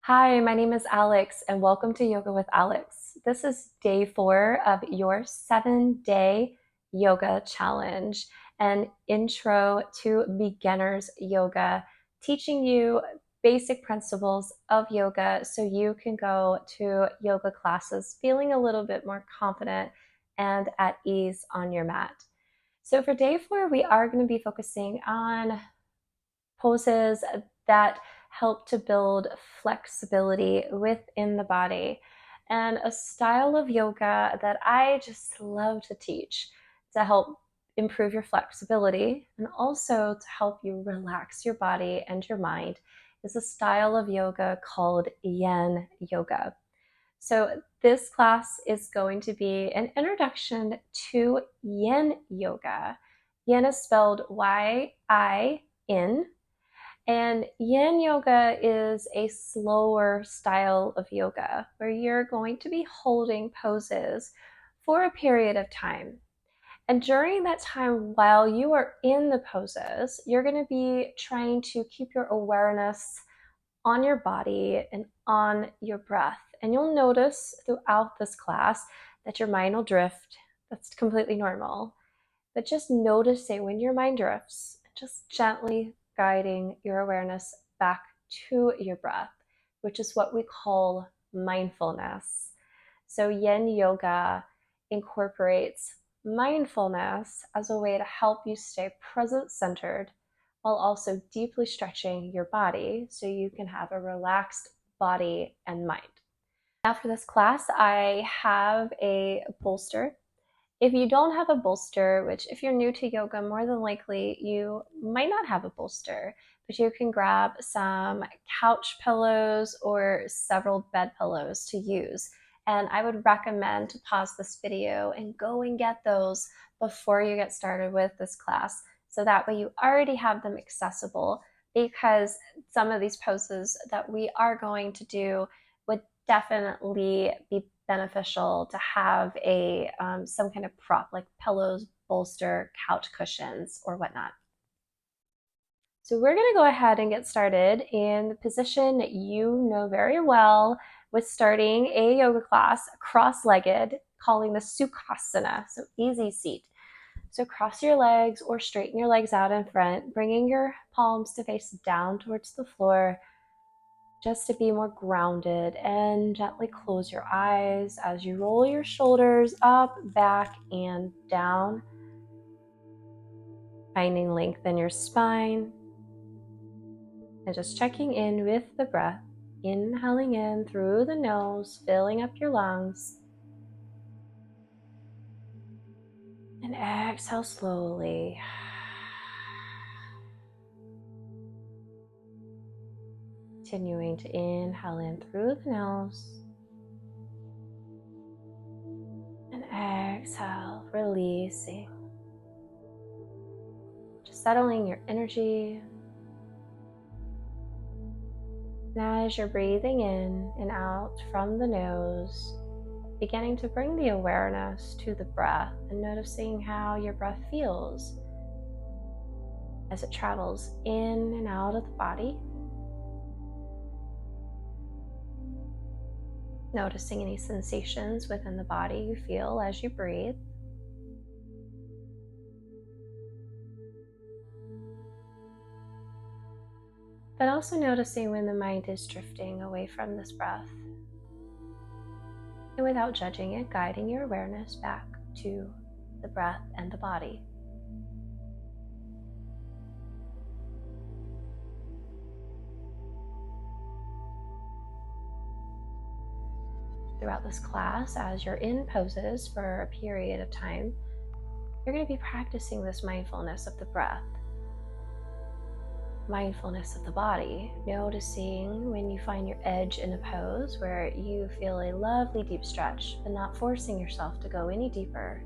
Hi, my name is Alex, and welcome to Yoga with Alex. This is day 4 of your 7-day yoga challenge, an intro to beginner's yoga, teaching you basic principles of yoga so you can go to yoga classes feeling a little bit more confident and at ease on your mat. So for day 4, we are going to be focusing on poses that help to build flexibility within the body, and a style of yoga that I just love to teach to help improve your flexibility and also to help you relax your body and your mind is a style of yoga called Yin Yoga. So this class is going to be an introduction to Yin Yoga. Yin is spelled Y-I-N, and Yin Yoga is a slower style of yoga where you're going to be holding poses for a period of time. And during that time, while you are in the poses, you're going to be trying to keep your awareness on your body and on your breath. And you'll notice throughout this class that your mind will drift. That's completely normal. But just noticing when your mind drifts, just gently guiding your awareness back to your breath, which is what we call mindfulness. So Yin Yoga incorporates mindfulness as a way to help you stay present-centered while also deeply stretching your body so you can have a relaxed body and mind. After this class, I have a bolster. If you don't have a bolster, which if you're new to yoga, more than likely you might not have a bolster, but you can grab some couch pillows or several bed pillows to use. And I would recommend to pause this video and go and get those before you get started with this class. So that way you already have them accessible, because some of these poses that we are going to do would definitely be beneficial to have a some kind of prop like pillows, bolster, couch cushions, or whatnot. So we're going to go ahead and get started in the position that you know very well with starting a yoga class cross-legged, calling the sukhasana, so easy seat. So cross your legs or straighten your legs out in front, bringing your palms to face down towards the floor, just to be more grounded, and gently close your eyes as you roll your shoulders up, back, and down, finding length in your spine, and just checking in with the breath, inhaling in through the nose, filling up your lungs, and exhale slowly. Continuing to inhale in through the nose, and exhale, releasing. Just settling your energy. And as you're breathing in and out from the nose, beginning to bring the awareness to the breath and noticing how your breath feels as it travels in and out of the body. Noticing any sensations within the body you feel as you breathe. But also noticing when the mind is drifting away from this breath. And without judging it, guiding your awareness back to the breath and the body. Throughout this class, as you're in poses for a period of time, you're going to be practicing this mindfulness of the breath, mindfulness of the body, noticing when you find your edge in a pose where you feel a lovely deep stretch, but not forcing yourself to go any deeper.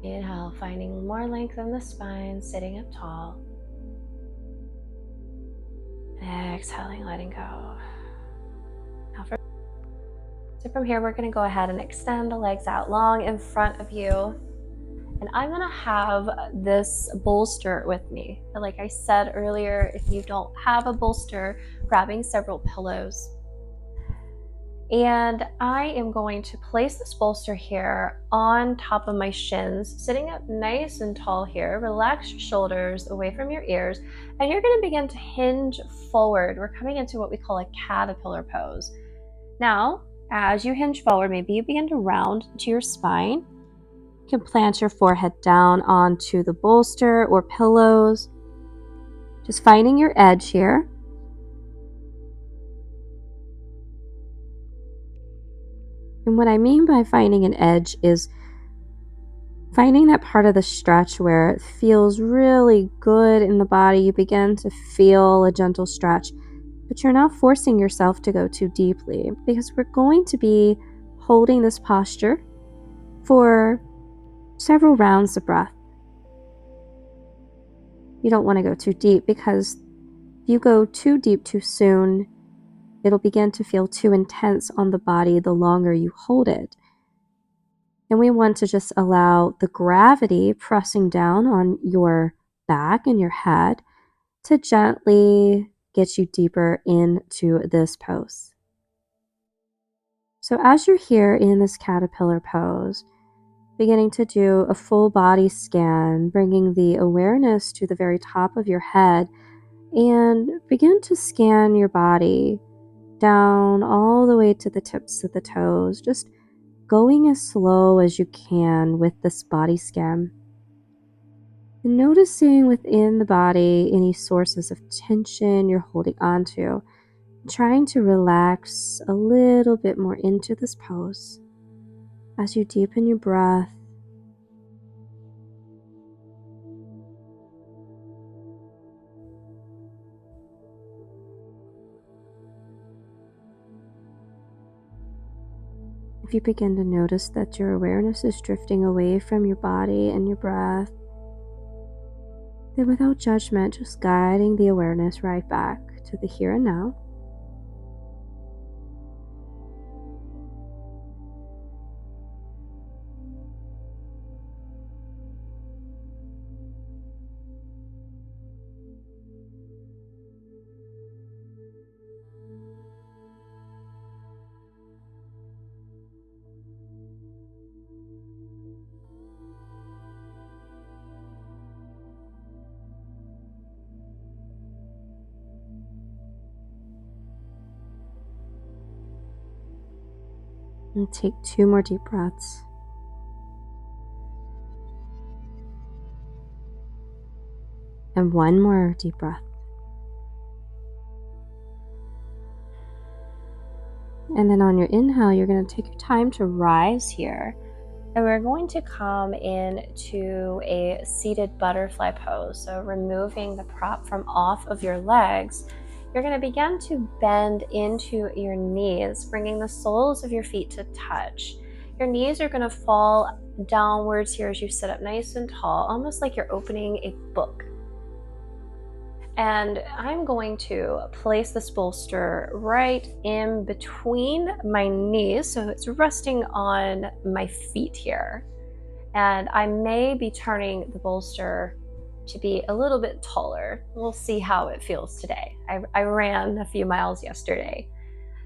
Inhale, finding more length in the spine, sitting up tall. Exhaling, letting go. So from here, we're going to go ahead and extend the legs out long in front of you. And I'm gonna have this bolster with me. Like I said earlier, if you don't have a bolster, grabbing several pillows. And I am going to place this bolster here on top of my shins, sitting up nice and tall here. Relax your shoulders away from your ears, and you're going to begin to hinge forward. We're coming into what we call a caterpillar pose. Now, as you hinge forward, maybe you begin to round to your spine. You can plant your forehead down onto the bolster or pillows, just finding your edge here. And what I mean by finding an edge is finding that part of the stretch where it feels really good in the body. You begin to feel a gentle stretch, but you're not forcing yourself to go too deeply, because we're going to be holding this posture for several rounds of breath. You don't want to go too deep, because if you go too deep too soon, it'll begin to feel too intense on the body the longer you hold it. And we want to just allow the gravity pressing down on your back and your head to gently get you deeper into this pose. So as you're here in this caterpillar pose, beginning to do a full body scan, bringing the awareness to the very top of your head, and begin to scan your body down all the way to the tips of the toes, just going as slow as you can with this body scan. And noticing within the body any sources of tension you're holding onto, trying to relax a little bit more into this pose as you deepen your breath. If you begin to notice that your awareness is drifting away from your body and your breath, then without judgment, just guiding the awareness right back to the here and now. And take 2 more deep breaths. And 1 more deep breath. And then on your inhale, you're going to take your time to rise here. And we're going to come into a seated butterfly pose. So removing the prop from off of your legs, you're going to begin to bend into your knees, bringing the soles of your feet to touch. Your knees are going to fall downwards here as you sit up nice and tall, almost like you're opening a book. And I'm going to place this bolster right in between my knees, so it's resting on my feet here. And I may be turning the bolster to be a little bit taller. We'll see how it feels today. I ran a few miles yesterday.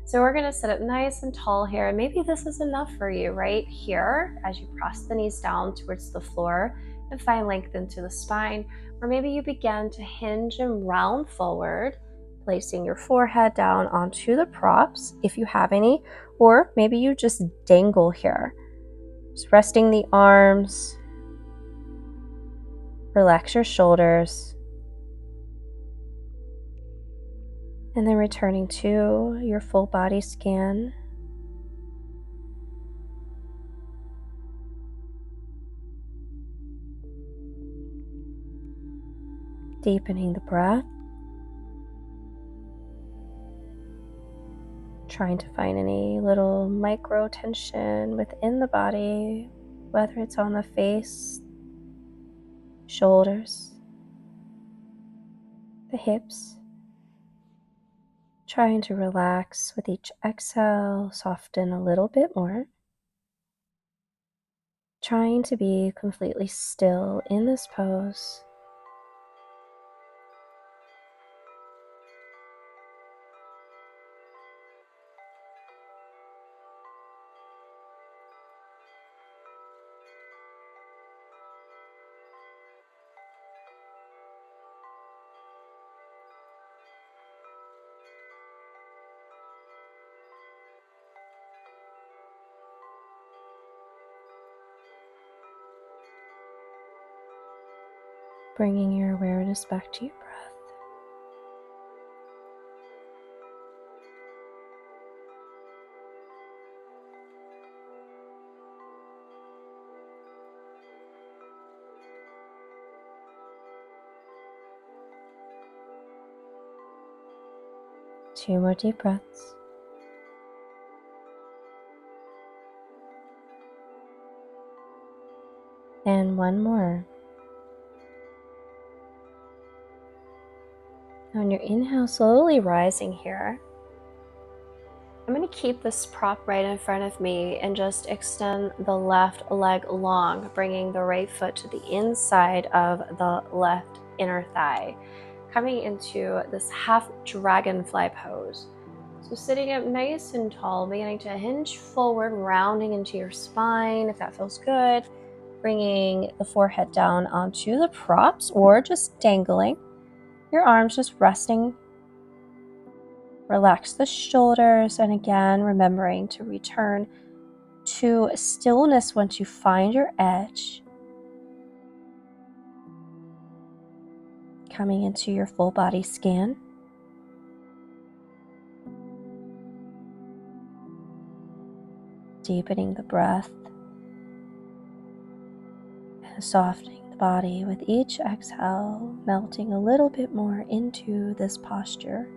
So we're gonna sit up nice and tall here, and maybe this is enough for you right here as you press the knees down towards the floor and find length into the spine. Or maybe you begin to hinge and round forward, placing your forehead down onto the props if you have any, or maybe you just dangle here. Just resting the arms, relax your shoulders, and then returning to your full body scan. Deepening the breath, trying to find any little micro tension within the body, whether it's on the face, shoulders, the hips. Trying to relax with each exhale, soften a little bit more. trying to be completely still in this pose. Bringing your awareness back to your breath. Two more deep breaths. And one more. On your inhale, slowly rising here, I'm going to keep this prop right in front of me and just extend the left leg long, bringing the right foot to the inside of the left inner thigh, coming into this half dragonfly pose. So sitting up nice and tall, beginning to hinge forward, rounding into your spine if that feels good, bringing the forehead down onto the props or just dangling. Your arms just resting. Relax the shoulders, and again, remembering to return to stillness once you find your edge. Coming into your full body scan. Deepening the breath and softening the body with each exhale, melting a little bit more into this posture.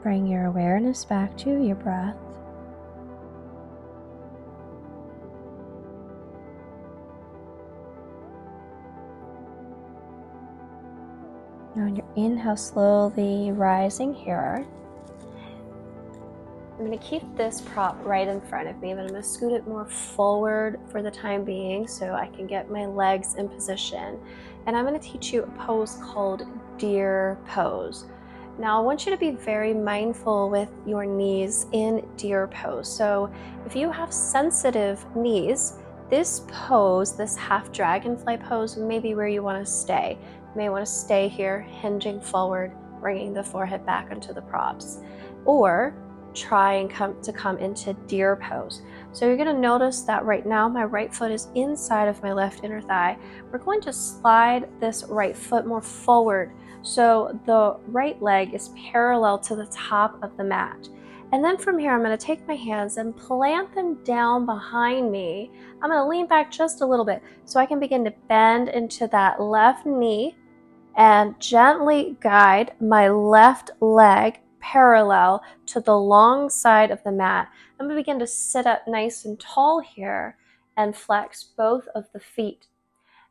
Bring your awareness back to your breath. On your inhale, slowly rising here. I'm going to keep this prop right in front of me, but I'm going to scoot it more forward for the time being so I can get my legs in position. And I'm going to teach you a pose called deer pose. Now, I want you to be very mindful with your knees in deer pose. So if you have sensitive knees, this pose, this half dragonfly pose, may be where you want to stay. You may want to stay here, hinging forward, bringing the forehead back into the props. Or try and come into deer pose. So you're going to notice that right now my right foot is inside of my left inner thigh. We're going to slide this right foot more forward so the right leg is parallel to the top of the mat. And then from here I'm going to take my hands and plant them down behind me. I'm going to lean back just a little bit so I can begin to bend into that left knee and gently guide my left leg parallel to the long side of the mat. I'm going to begin to sit up nice and tall here and flex both of the feet.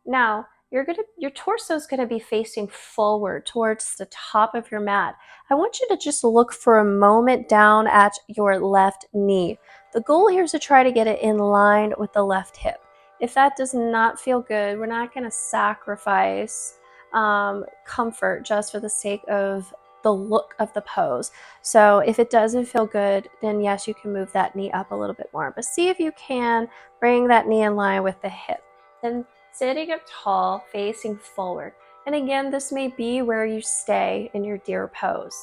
Now, your torso is going to be facing forward towards the top of your mat. I want you to just look for a moment down at your left knee. The goal here is to try to get it in line with the left hip. If that does not feel good, we're not going to sacrifice comfort just for the sake of the look of the pose. So if it doesn't feel good, then yes, you can move that knee up a little bit more. But see if you can bring that knee in line with the hip. Then sitting up tall, facing forward. And again, this may be where you stay in your deer pose.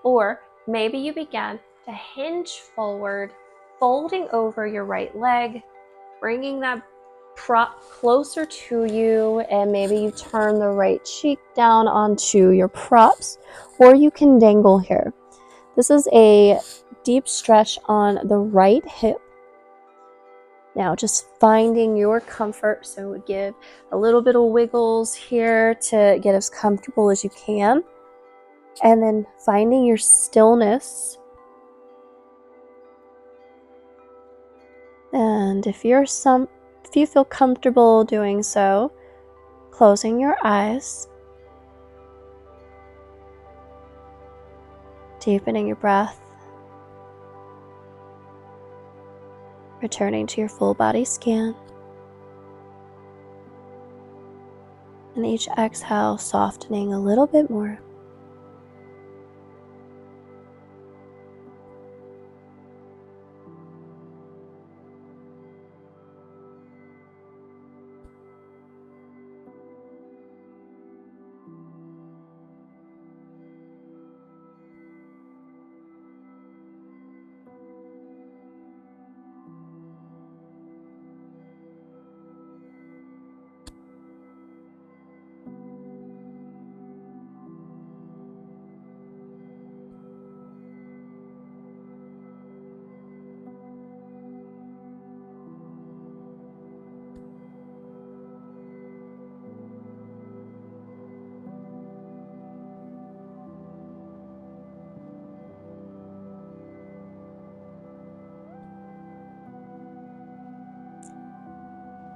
Or maybe you begin to hinge forward, folding over your right leg, bringing that prop closer to you, and maybe you turn the right cheek down onto your props, or you can dangle here. This is a deep stretch on the right hip. Now just finding your comfort, so give a little bit of wiggles here to get as comfortable as you can, and then finding your stillness. And if you feel comfortable doing so, closing your eyes, deepening your breath, returning to your full body scan, and each exhale softening a little bit more.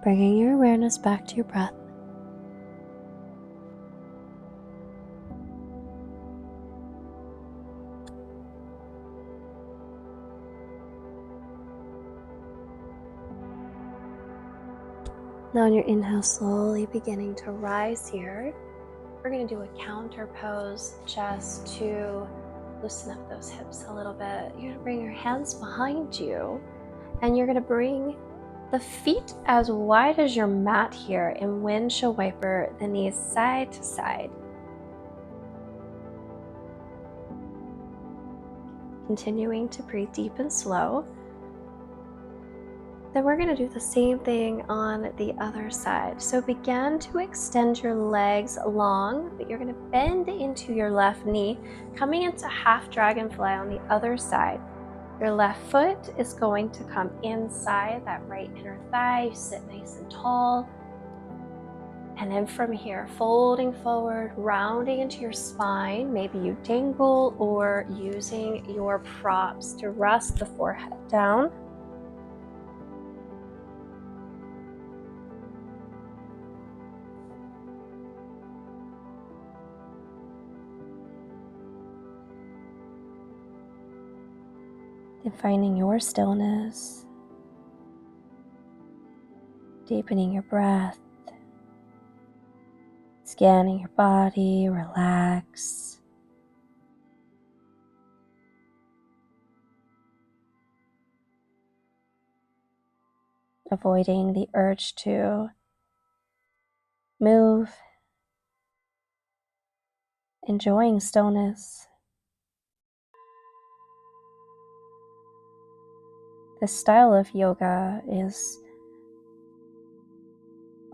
Bringing your awareness back to your breath. Now on your inhale, slowly beginning to rise here. We're going to do a counter pose just to loosen up those hips a little bit. You're going to bring your hands behind you, and you're going to bring the feet as wide as your mat here in windshield wiper, the knees side to side. Continuing to breathe deep and slow. Then we're going to do the same thing on the other side. So begin to extend your legs long, but you're going to bend into your left knee, coming into half dragonfly on the other side. Your left foot is going to come inside that right inner thigh. You sit nice and tall. And then from here, folding forward, rounding into your spine. Maybe you dangle or using your props to rest the forehead down. And finding your stillness, deepening your breath, scanning your body, relax. Avoiding the urge to move, enjoying stillness. This style of yoga is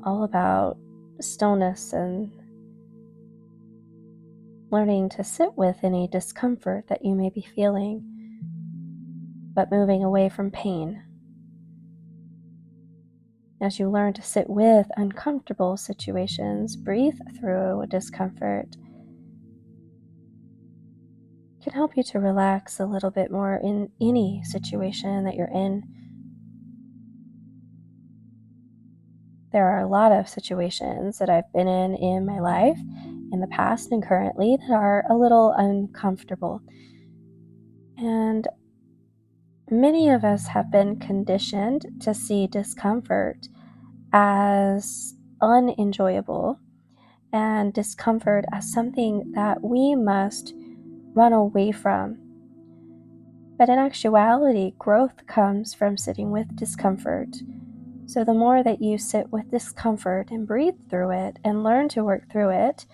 all about stillness and learning to sit with any discomfort that you may be feeling, but moving away from pain. As you learn to sit with uncomfortable situations, breathe through discomfort, can help you to relax a little bit more in any situation that you're in. There are a lot of situations that I've been in my life, in the past and currently, that are a little uncomfortable. And many of us have been conditioned to see discomfort as unenjoyable and discomfort as something that we must run away from. But in actuality, growth comes from sitting with discomfort. So the more that you sit with discomfort and breathe through it and learn to work through it,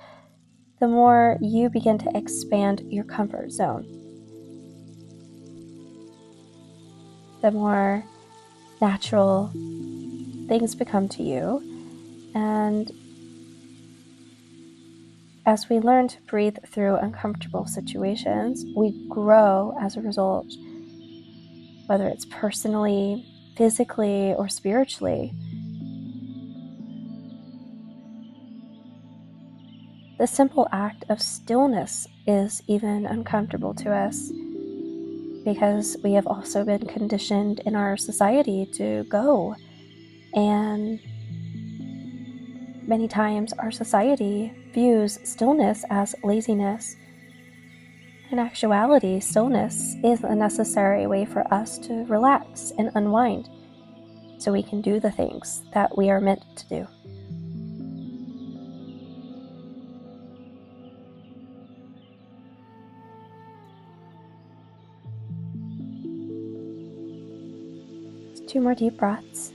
the more you begin to expand your comfort zone. The more natural things become to you. And as we learn to breathe through uncomfortable situations, we grow as a result, whether it's personally, physically or spiritually. The simple act of stillness is even uncomfortable to us because we have also been conditioned in our society to go. And many times our society views stillness as laziness. In actuality, stillness is a necessary way for us to relax and unwind so we can do the things that we are meant to do. Two more deep breaths.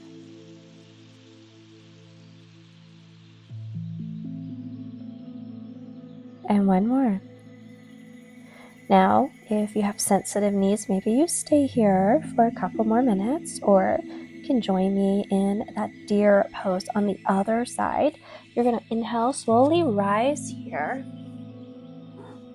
And one more. Now, if you have sensitive knees, maybe you stay here for a couple more minutes, or you can join me in that deer pose on the other side. You're going to inhale, slowly rise here.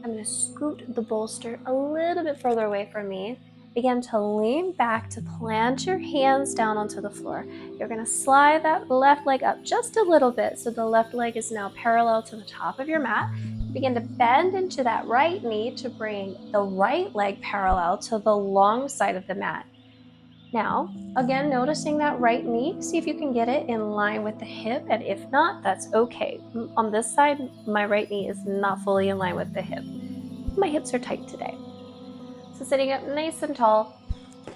I'm going to scoot the bolster a little bit further away from me. Begin to lean back to plant your hands down onto the floor. You're going to slide that left leg up just a little bit so the left leg is now parallel to the top of your mat. Begin to bend into that right knee to bring the right leg parallel to the long side of the mat. Now, again, noticing that right knee, see if you can get it in line with the hip, and if not, that's okay. On this side, my right knee is not fully in line with the hip. My hips are tight today. So sitting up nice and tall,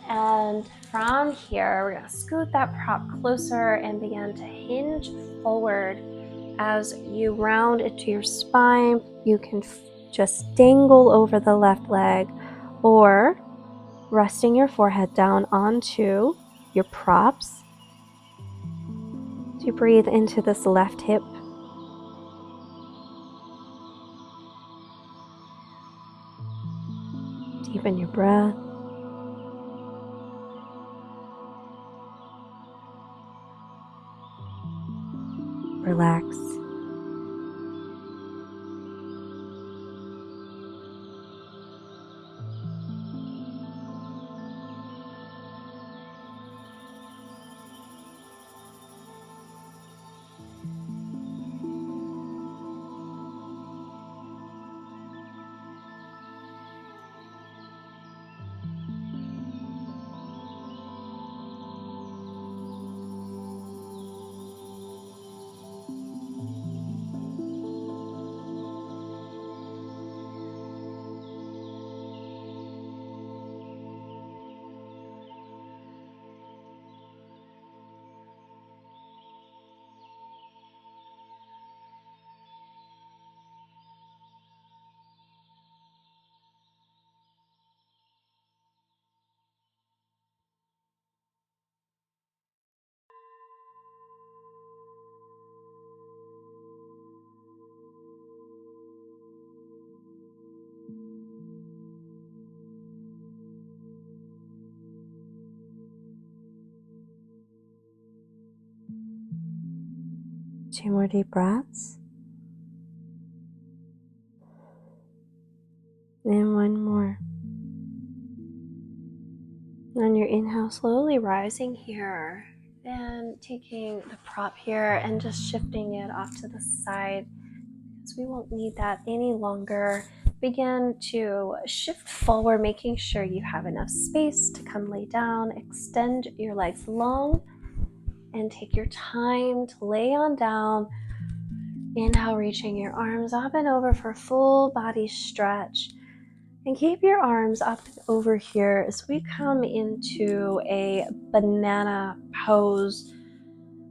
and from here, we're gonna scoot that prop closer and begin to hinge forward. As you round into your spine, you can just dangle over the left leg, or resting your forehead down onto your props. So you breathe into this left hip. Deepen your breath. Relax. Two more deep breaths. And one more. On your inhale, slowly rising here, and taking the prop here and just shifting it off to the side because we won't need that any longer. Begin to shift forward, making sure you have enough space to come lay down. Extend your legs long and take your time to lay on down. Inhale, reaching your arms up and over for full body stretch. And keep your arms up and over here as we come into a banana pose.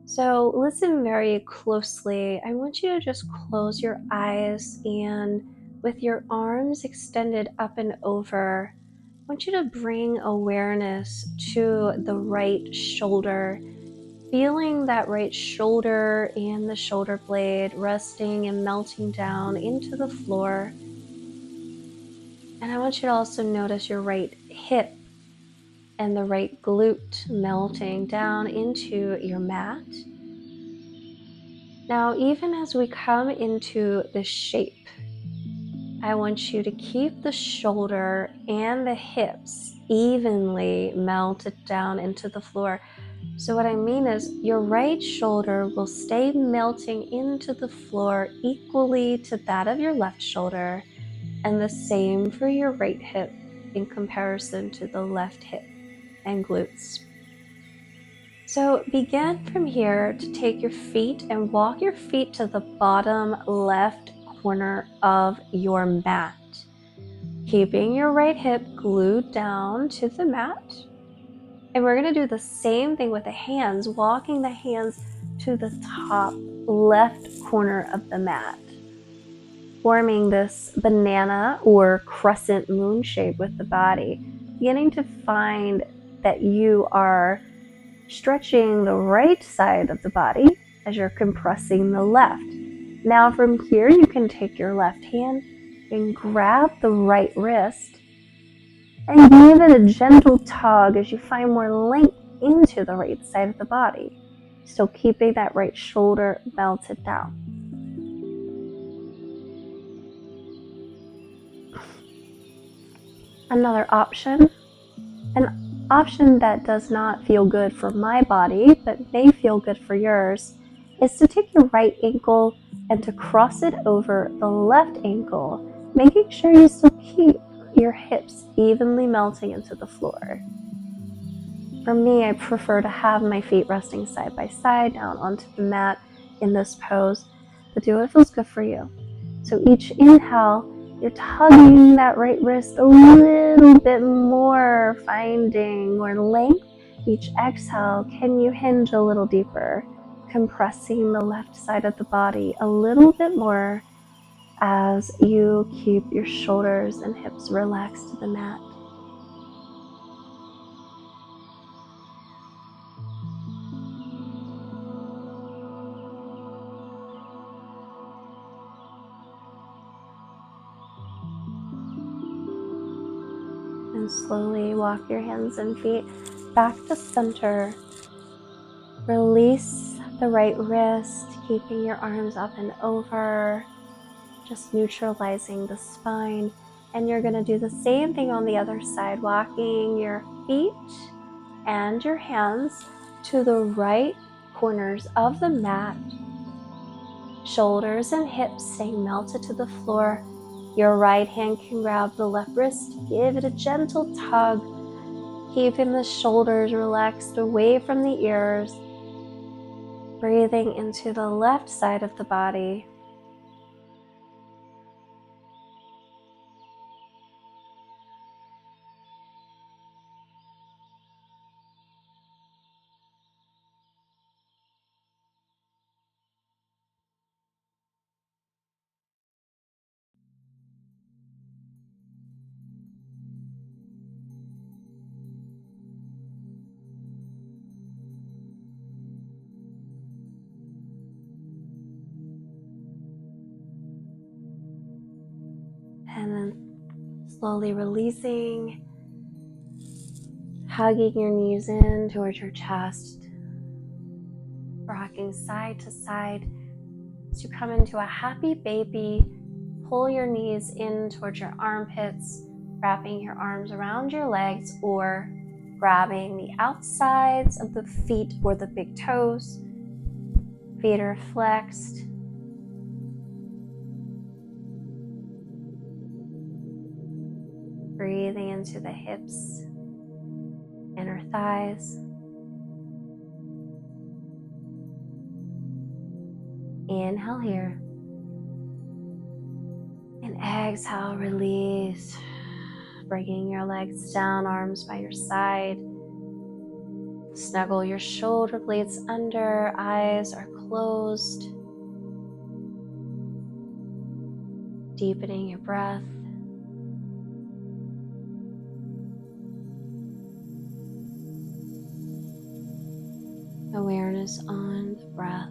So listen very closely. I want you to just close your eyes, and with your arms extended up and over, I want you to bring awareness to the right shoulder, feeling that right shoulder and the shoulder blade resting and melting down into the floor. And I want you to also notice your right hip and the right glute melting down into your mat. Now, even as we come into the shape, I want you to keep the shoulder and the hips evenly melted down into the floor. So what I mean is your right shoulder will stay melting into the floor equally to that of your left shoulder, and the same for your right hip in comparison to the left hip and glutes. So begin from here to take your feet and walk your feet to the bottom left corner of your mat, keeping your right hip glued down to the mat. And we're going to do the same thing with the hands, walking the hands to the top left corner of the mat, forming this banana or crescent moon shape with the body, beginning to find that you are stretching the right side of the body as you're compressing the left. Now from here, you can take your left hand and grab the right wrist and give it a gentle tug as you find more length into the right side of the body, still keeping that right shoulder belted down. Another option, an option that does not feel good for my body but may feel good for yours, is to take your right ankle and to cross it over the left ankle, making sure you still keep your hips evenly melting into the floor. For me, I prefer to have my feet resting side by side down onto the mat in this pose, but do what feels good for you. So each inhale, you're tugging that right wrist a little bit more, finding more length. Each exhale, can you hinge a little deeper, compressing the left side of the body a little bit more as you keep your shoulders and hips relaxed to the mat. And slowly walk your hands and feet back to center. Release the right wrist, keeping your arms up and over, just neutralizing the spine. And you're going to do the same thing on the other side, walking your feet and your hands to the right corners of the mat. Shoulders and hips staying melted to the floor. Your right hand can grab the left wrist, give it a gentle tug, keeping the shoulders relaxed away from the ears. Breathing into the left side of the body. And then slowly releasing, hugging your knees in towards your chest, rocking side to side. As you come into a happy baby, pull your knees in towards your armpits, wrapping your arms around your legs or grabbing the outsides of the feet or the big toes. Feet are flexed. Breathing into the hips, inner thighs. Inhale here. And exhale, release. Bringing your legs down, arms by your side. Snuggle your shoulder blades under, eyes are closed. Deepening your breath. Awareness on the breath.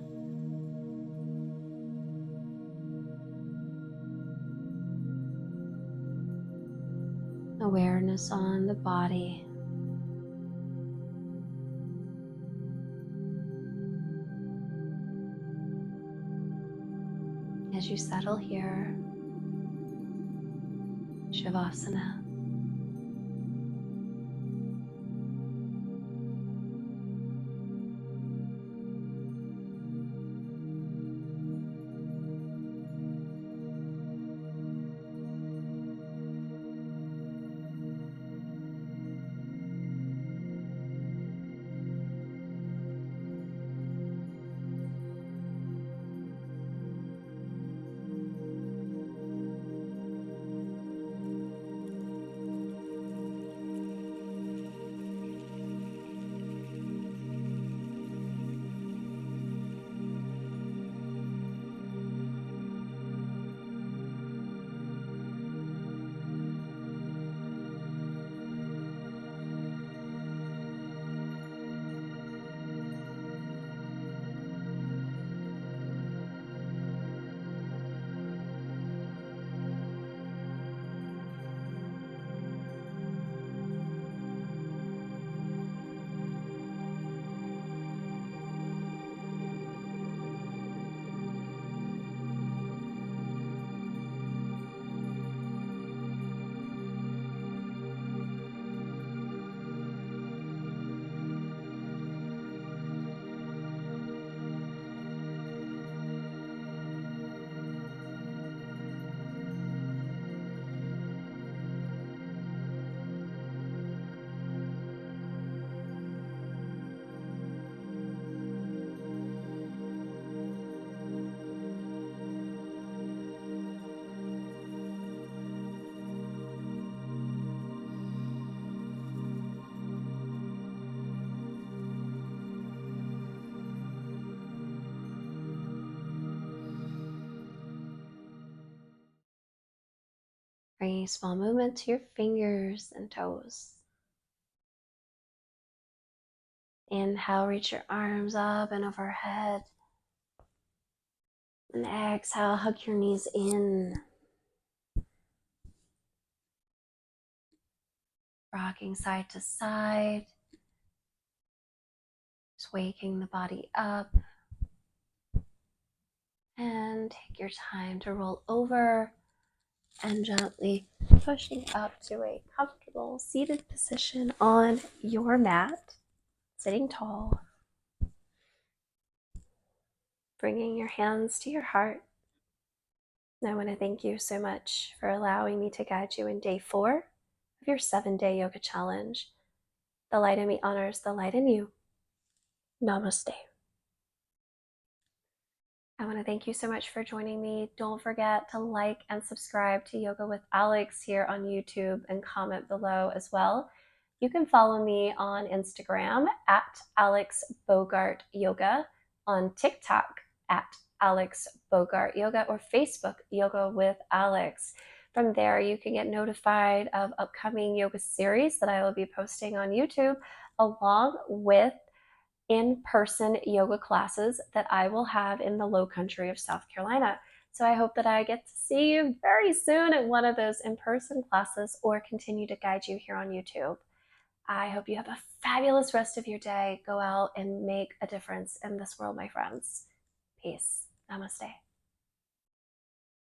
Awareness on the body. As you settle here, shavasana. Bringing small movement to your fingers and toes. Inhale, reach your arms up and overhead. And exhale, hug your knees in. Rocking side to side. Just waking the body up. And take your time to roll over and gently pushing up to a comfortable seated position on your mat, sitting tall. Bringing your hands to your heart. I want to thank you so much for allowing me to guide you in day 4 of your 7-day yoga challenge. The light in me honors the light in you. Namaste. I want to thank you so much for joining me. Don't forget to like and subscribe to Yoga with Alex here on YouTube and comment below as well. You can follow me on Instagram at Alex Bogart Yoga, on TikTok at Alex Bogart Yoga, or Facebook Yoga with Alex. From there, you can get notified of upcoming yoga series that I will be posting on YouTube, along with in-person yoga classes that I will have in the low country of South Carolina. So I hope that I get to see you very soon at one of those in-person classes, or continue to guide you here on YouTube. I hope you have a fabulous rest of your day. Go out and make a difference in this world, my friends. Peace. Namaste.